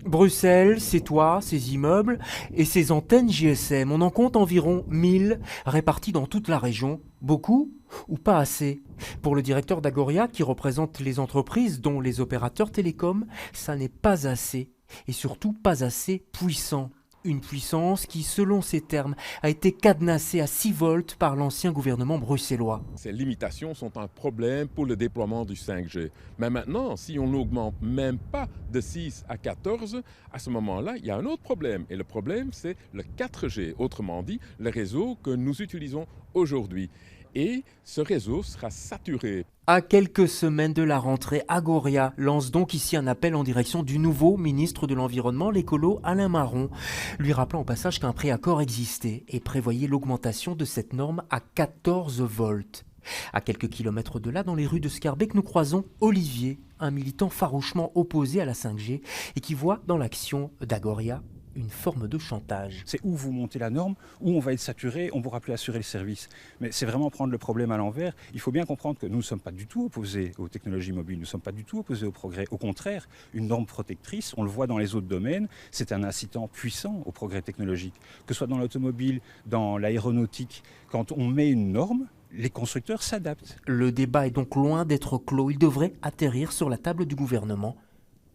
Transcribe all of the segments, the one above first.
Bruxelles, ses toits, ses immeubles et ses antennes GSM, on en compte environ 1000 répartis dans toute la région. Beaucoup ou pas assez? Pour le directeur d'Agoria, qui représente les entreprises dont les opérateurs télécoms, ça n'est pas assez. Et surtout pas assez puissant. Une puissance qui, selon ses termes, a été cadenassée à 6 volts par l'ancien gouvernement bruxellois. Ces limitations sont un problème pour le déploiement du 5G. Mais maintenant, si on n'augmente même pas de 6 à 14, à ce moment-là, il y a un autre problème. Et le problème, c'est le 4G, autrement dit, le réseau que nous utilisons aujourd'hui. Et ce réseau sera saturé. À quelques semaines de la rentrée, Agoria lance donc ici un appel en direction du nouveau ministre de l'Environnement, l'écolo Alain Marron, lui rappelant au passage qu'un préaccord existait et prévoyait l'augmentation de cette norme à 14 volts. À quelques kilomètres de là, dans les rues de Scarbeck, nous croisons Olivier, un militant farouchement opposé à la 5G et qui voit dans l'action d'Agoria une forme de chantage. C'est où vous montez la norme, où on va être saturé, on ne pourra plus assurer le service. Mais c'est vraiment prendre le problème à l'envers. Il faut bien comprendre que nous ne sommes pas du tout opposés aux technologies mobiles, nous ne sommes pas du tout opposés au progrès. Au contraire, une norme protectrice, on le voit dans les autres domaines, c'est un incitant puissant au progrès technologique. Que ce soit dans l'automobile, dans l'aéronautique, quand on met une norme, les constructeurs s'adaptent. Le débat est donc loin d'être clos. Il devrait atterrir sur la table du gouvernement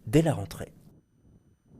dès la rentrée.